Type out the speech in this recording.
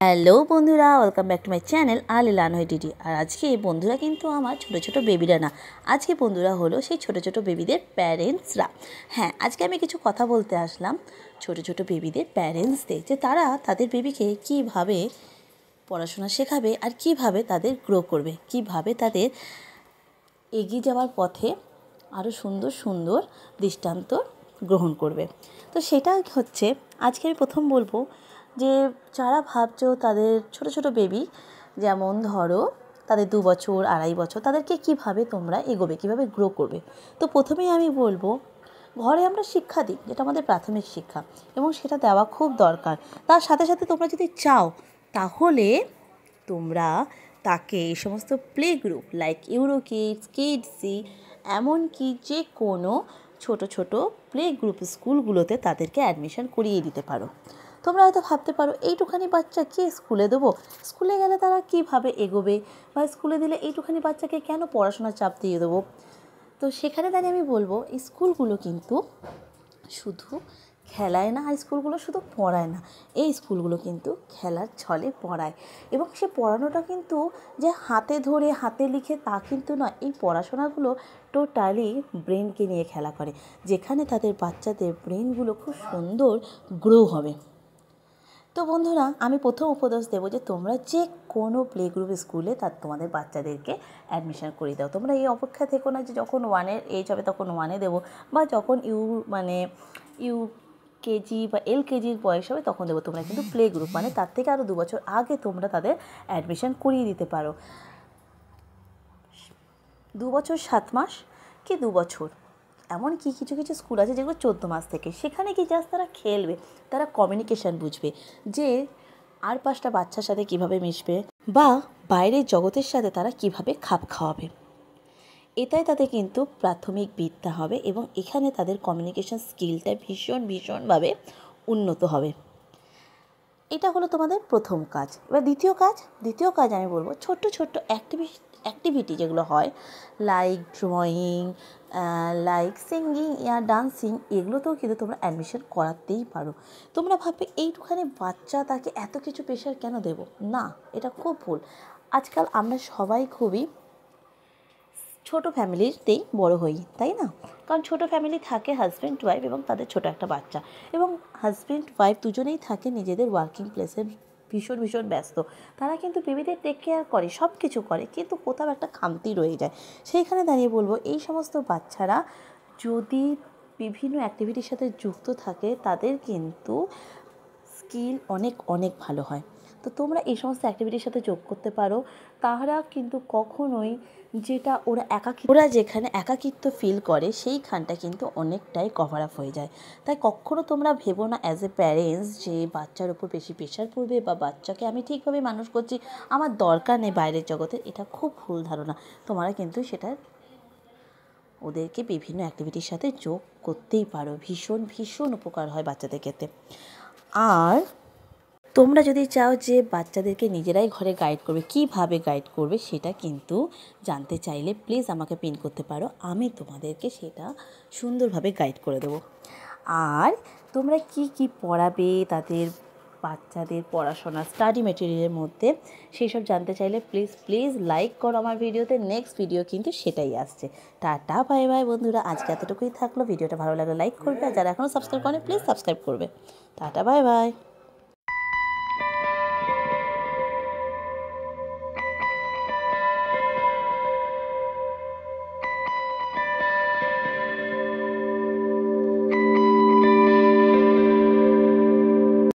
Hello বন্ধুরা, welcome back to my channel আলি লানহই ডিডি। আর আজকে বন্ধুরা কিন্তু আমার ছোটো ছোটো বেবিরা না, আজকে বন্ধুরা হলো সেই ছোটো ছোটো বেবিদের প্যারেন্টসরা। হ্যাঁ, আজকে আমি কিছু কথা বলতে আসলাম ছোটো ছোটো বেবিদের প্যারেন্টসদের, যে তারা তাদের বেবিকে কীভাবে পড়াশোনা শেখাবে আর কিভাবে তাদের গ্রো করবে, কিভাবে তাদের এগিয়ে যাওয়ার পথে আরও সুন্দর সুন্দর দৃষ্টান্ত গ্রহণ করবে। তো সেটা হচ্ছে আজকে আমি প্রথম বলবো যে যারা ভাবছো তাদের ছোট ছোট বেবি, যেমন ধরো তাদের 2 বছর 2.5 বছর, তাদেরকে কিভাবে তোমরা এগোবে, কিভাবে গ্রো করবে। তো প্রথমেই আমি বলবো, ঘরে আমরা শিক্ষা দিই, যেটা আমাদের প্রাথমিক শিক্ষা, এবং সেটা দেওয়া খুব দরকার। তার সাথে সাথে তোমরা যদি চাও তাহলে তোমরা তাকে এই সমস্ত play group like Euro Kids, কিডসি, এমনকি যে কোনো ছোট ছোট প্লে গ্রুপ স্কুলগুলোতে তাদেরকে অ্যাডমিশন করিয়ে দিতে পারো। তোমরা হয়তো ভাবতে পারো এইটুখানি বাচ্চাকে স্কুলে দেবো, স্কুলে গেলে তারা কীভাবে এগোবে, বা স্কুলে দিলে এইটুখানি বাচ্চাকে কেন পড়াশোনার চাপ দিয়ে দেবো। তো সেখানে দাঁড়িয়ে আমি বলবো, এই স্কুলগুলো কিন্তু শুধু খেলায় না, আর স্কুলগুলো শুধু পড়ায় না, এই স্কুলগুলো কিন্তু খেলার ছলে পড়ায়। এবং সে পড়ানোটা কিন্তু যে হাতে ধরে হাতে লিখে তা কিন্তু নয়, এই পড়াশোনাগুলো টোটালি ব্রেনকে নিয়ে খেলা করে, যেখানে তাদের বাচ্চাদের ব্রেনগুলো খুব সুন্দর গ্রো হবে। তো বন্ধুরা, আমি প্রথম উপদেশ দেবো যে তোমরা যে কোনো প্লে গ্রুপ স্কুলে তোমাদের বাচ্চাদেরকে অ্যাডমিশন করিয়ে দাও। তোমরা এই অপেক্ষা থেকো না যে যখন 1-এর এজ হবে তখন 1-এ দেবো, বা যখন ইউ কেজি বা LKGর বয়স হবে তখন দেবো। তোমরা কিন্তু প্লে গ্রুপ মানে তার থেকে আরও 2 বছর আগে তোমরা তাদের অ্যাডমিশন করিয়ে দিতে পারো। 2 বছর 7 মাস কি 2 বছর, এমনকি কিছু কিছু স্কুল আছে যেগুলো 14 মাস থেকে, সেখানে কি জাস্ট তারা খেলবে, তারা কমিউনিকেশান বুঝবে, যে আর 5টা বাচ্চার সাথে কিভাবে মিশবে, বা বাইরের জগতের সাথে তারা কিভাবে খাপ খাওয়াবে। এটাই তাদের কিন্তু প্রাথমিক বিদ্যা হবে, এবং এখানে তাদের কমিউনিকেশান স্কিলটা ভীষণভাবে উন্নত হবে। এটা হলো তোমাদের প্রথম কাজ। এবার দ্বিতীয় কাজ আমি বলবো, ছোট্ট অ্যাক্টিভিটি যেগুলো হয়, লাইক ড্রয়িং, লাইক সিঙ্গিং ইয়া ডান্সিং, এগুলোতেও কিন্তু তোমরা অ্যাডমিশন করাতেই পারো। তোমরা ভাববে এইটুখানি বাচ্চা, তাকে এত কিছু প্রেশার কেন দেবো, না, এটা খুব ভুল। আজকাল আমরা সবাই খুবই ছোটো ফ্যামিলিতেই বড় হই, তাই না? কারণ ছোটো ফ্যামিলি থাকে হাজব্যান্ড ওয়াইফ এবং তাদের ছোটো একটা বাচ্চা, এবং হাজব্যান্ড ওয়াইফ দুজনেই থাকে নিজেদের ওয়ার্কিং প্লেসে ভীষণ ব্যস্ত। তারা কিন্তু বেবিদের টেক কেয়ার করে, সব কিছু করে, কিন্তু কোথাও একটা খামতি রয়ে যায়। সেইখানে দাঁড়িয়ে বলবো, এই সমস্ত বাচ্চারা যদি বিভিন্ন অ্যাক্টিভিটির সাথে যুক্ত থাকে, তাদের কিন্তু স্কিল অনেক ভালো হয়। তো তোমরা এই সমস্ত অ্যাক্টিভিটির সাথে যোগ করতে পারো। তারা কিন্তু কখনোই যেটা ওরা যেখানে একাকিত্ব ফিল করে, সেইখানটা কিন্তু অনেকটাই কভার আপ হয়ে যায়। তাই কখনও তোমরা ভেবো না অ্যাজ এ প্যারেন্টস যে বাচ্চার উপর বেশি প্রেশার পড়বে, বা বাচ্চাকে আমি ঠিকভাবে মানুষ করছি, আমার দরকার নেই বাইরের জগতের। এটা খুব ভুল ধারণা। তোমরা কিন্তু সেটা ওদেরকে বিভিন্ন অ্যাক্টিভিটির সাথে যোগ করতেই পারো। ভীষণ উপকার হয় বাচ্চাদের ক্ষেত্রে। আর তোমরা যদি চাও যে বাচ্চাদেরকে নিজেরাই ঘরে গাইড করবে, কিভাবে গাইড করবে সেটা কিন্তু জানতে চাইলে প্লিজ আমাকে পিন করতে পারো, আমি তোমাদেরকে সেটা সুন্দরভাবে গাইড করে দেবো। আর তোমরা কি পড়াবে তাদের বাচ্চাদের পড়াশোনা স্টাডি মেটেরিয়ালের মধ্যে, সেই সব জানতে চাইলে প্লিজ লাইক করো আমার ভিডিওতে। নেক্সট ভিডিও কিন্তু সেটাই আসছে। টাটা বাই বাই বন্ধুরা, আজকে এতটুকুই থাকলো। ভিডিওটা ভালো লাগলে লাইক করবে, আর যারা এখনও সাবস্ক্রাইব করেনি প্লিজ সাবস্ক্রাইব করবে। Tata bye bye.